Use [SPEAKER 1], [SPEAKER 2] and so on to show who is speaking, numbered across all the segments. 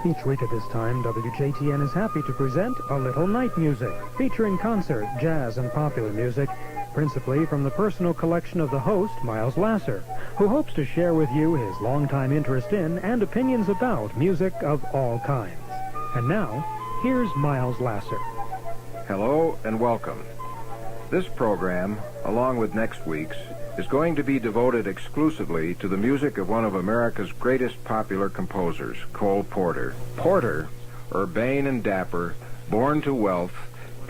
[SPEAKER 1] Each week at this time, WJTN is happy to present A Little Night Music, featuring concert, jazz, and popular music, principally from the personal collection of the host, Miles Lasser, who hopes to share with you his longtime interest in and opinions about music of all kinds. And now, here's Miles Lasser.
[SPEAKER 2] Hello and welcome. This program, along with next week's, is going to be devoted exclusively to the music of one of America's greatest popular composers, Cole Porter. Porter, urbane and dapper, born to wealth,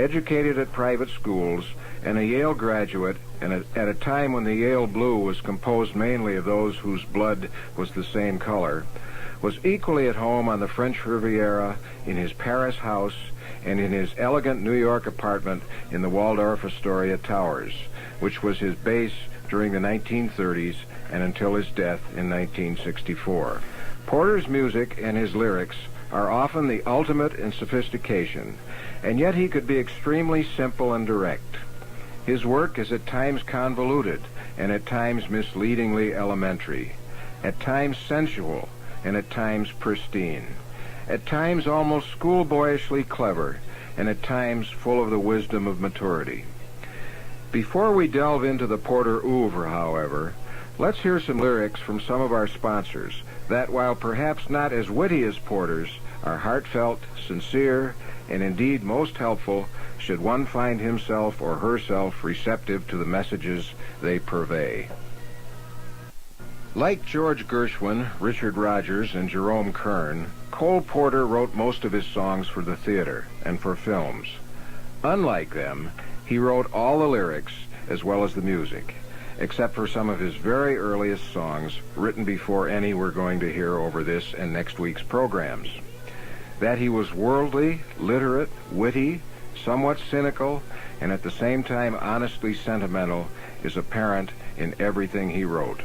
[SPEAKER 2] educated at private schools, and a Yale graduate, and at a time when the Yale Blue was composed mainly of those whose blood was the same color, was equally at home on the French Riviera, in his Paris house, and in his elegant New York apartment in the Waldorf Astoria Towers, which was his base during the 1930s and until his death in 1964. Porter's music and his lyrics are often the ultimate in sophistication, and yet he could be extremely simple and direct. His work is at times convoluted and at times misleadingly elementary, at times sensual and at times pristine, at times almost schoolboyishly clever, and at times full of the wisdom of maturity. Before we delve into the Porter oeuvre, however, let's hear some lyrics from some of our sponsors that, while perhaps not as witty as Porter's, are heartfelt, sincere, and indeed most helpful should one find himself or herself receptive to the messages they purvey. Like George Gershwin, Richard Rodgers, and Jerome Kern, Cole Porter wrote most of his songs for the theater and for films. Unlike them, he wrote all the lyrics as well as the music, except for some of his very earliest songs written before any we're going to hear over this and next week's programs. That he was worldly, literate, witty, somewhat cynical, and at the same time honestly sentimental is apparent in everything he wrote.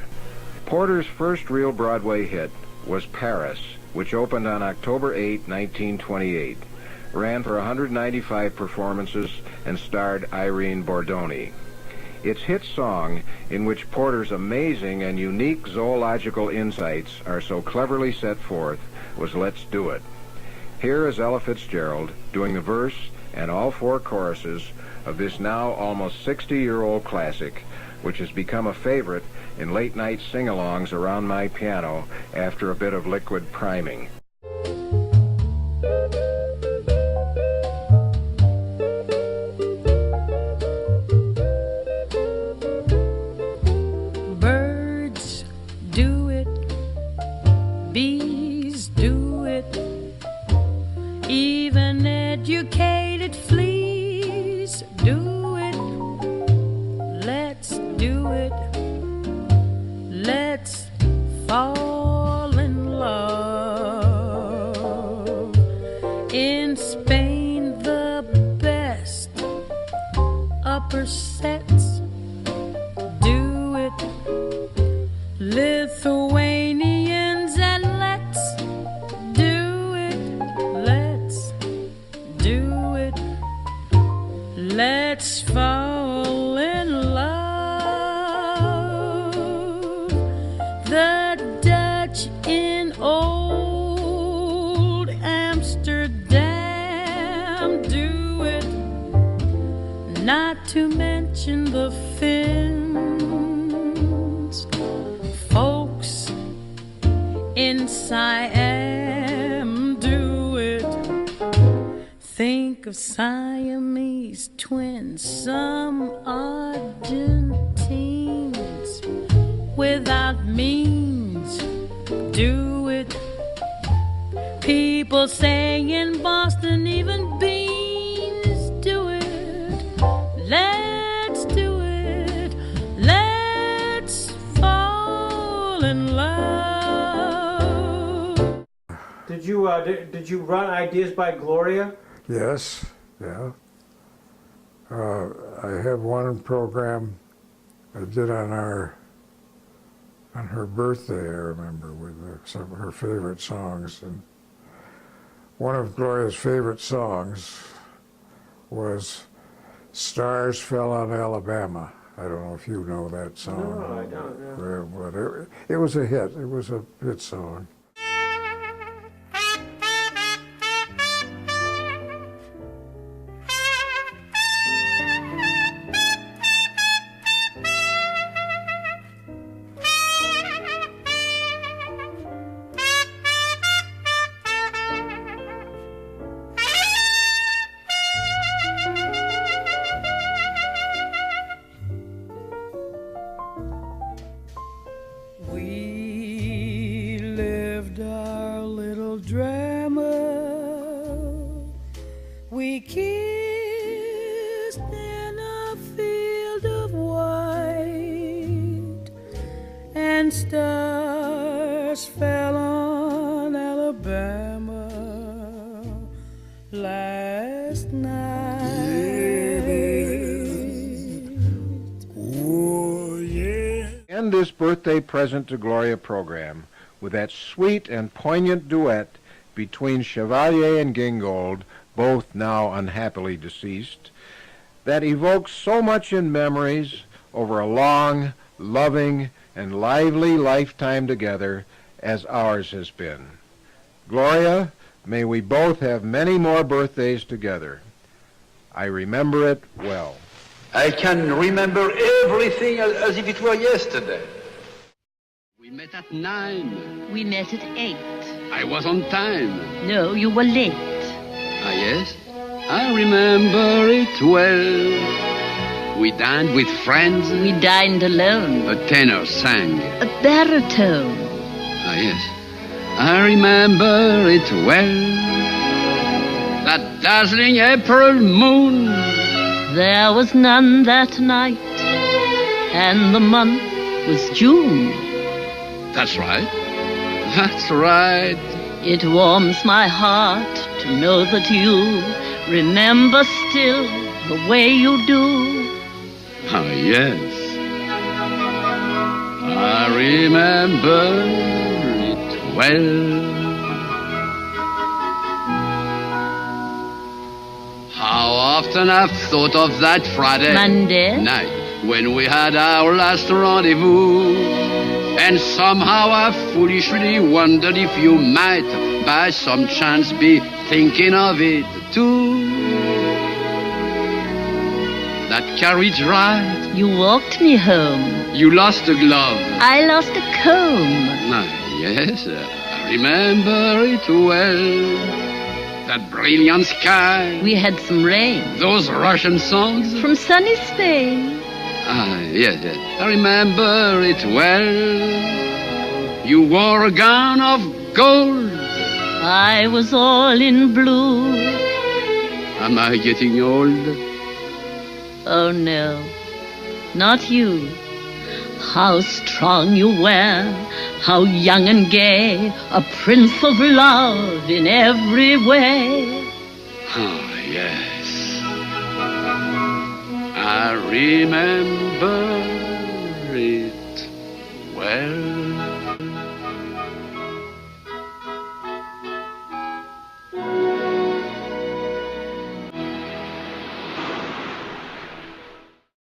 [SPEAKER 2] Porter's first real Broadway hit was Paris, which opened on October 8, 1928. Ran for 195 performances and starred Irene Bordoni. Its hit song, in which Porter's amazing and unique zoological insights are so cleverly set forth, was Let's Do It. Here is Ella Fitzgerald doing the verse and all four choruses of this now almost 60-year-old classic, which has become a favorite in late-night sing-alongs around my piano after a bit of liquid priming.
[SPEAKER 3] Birds do it, bees do it, even educated fleas do it. Let's do it. Let's fall in love. In Spain, the best upper sets do it. Lithuanians, and let's do it. Let's do it. Let's fall in love. The Dutch in old Amsterdam do it, not to mention the Finns. Folks in Siam do it. Think of Siamese twins, some Argentines without means do it. People say in Boston even beans do it. Let's do it. Let's fall in love.
[SPEAKER 4] Did you run Ideas by Gloria?
[SPEAKER 5] Yes, yeah. I have one program I did on her birthday, I remember, with some of her favorite songs. And one of Gloria's favorite songs was Stars Fell on Alabama. I don't know if you know that song.
[SPEAKER 4] No, I don't know.
[SPEAKER 5] But it was a hit. It was a hit song.
[SPEAKER 3] We kissed in a field of white, and stars fell on Alabama last night.
[SPEAKER 5] Oh, yeah.
[SPEAKER 2] End this birthday present to Gloria program with that sweet and poignant duet between Chevalier and Gingold, both now unhappily deceased, that evokes so much in memories over a long, loving, and lively lifetime together as ours has been. Gloria, may we both have many more birthdays together. I remember it well.
[SPEAKER 6] I can remember everything as if it were yesterday.
[SPEAKER 7] We met at 9.
[SPEAKER 8] We met at 8.
[SPEAKER 7] I was on time.
[SPEAKER 8] No, you were late.
[SPEAKER 7] Ah, yes? I remember it well. We dined with friends.
[SPEAKER 8] We dined alone.
[SPEAKER 7] A tenor sang.
[SPEAKER 8] A baritone.
[SPEAKER 7] Ah, yes. I remember it well. That dazzling April moon.
[SPEAKER 8] There was none that night, and the month was June.
[SPEAKER 7] That's right. That's right.
[SPEAKER 8] It warms my heart to know that you remember still the way you do.
[SPEAKER 7] Ah, yes. I remember it well. How often I've thought of that Friday
[SPEAKER 8] Monday
[SPEAKER 7] night when we had our last rendezvous. And somehow I foolishly wondered if you might, by some chance, be thinking of it too. That carriage ride.
[SPEAKER 8] you walked me home.
[SPEAKER 7] You lost a glove.
[SPEAKER 8] I lost a comb.
[SPEAKER 7] Ah, yes, I remember it well. That brilliant sky.
[SPEAKER 8] We had some rain.
[SPEAKER 7] Those Russian songs.
[SPEAKER 8] From sunny Spain.
[SPEAKER 7] Ah, yes, yes. I remember it well. You wore a gown of gold.
[SPEAKER 8] I was all in blue.
[SPEAKER 7] Am I getting old?
[SPEAKER 8] Oh no, not you. How strong you were, how young and gay, a prince of love in every way.
[SPEAKER 7] Ah, yes. I remember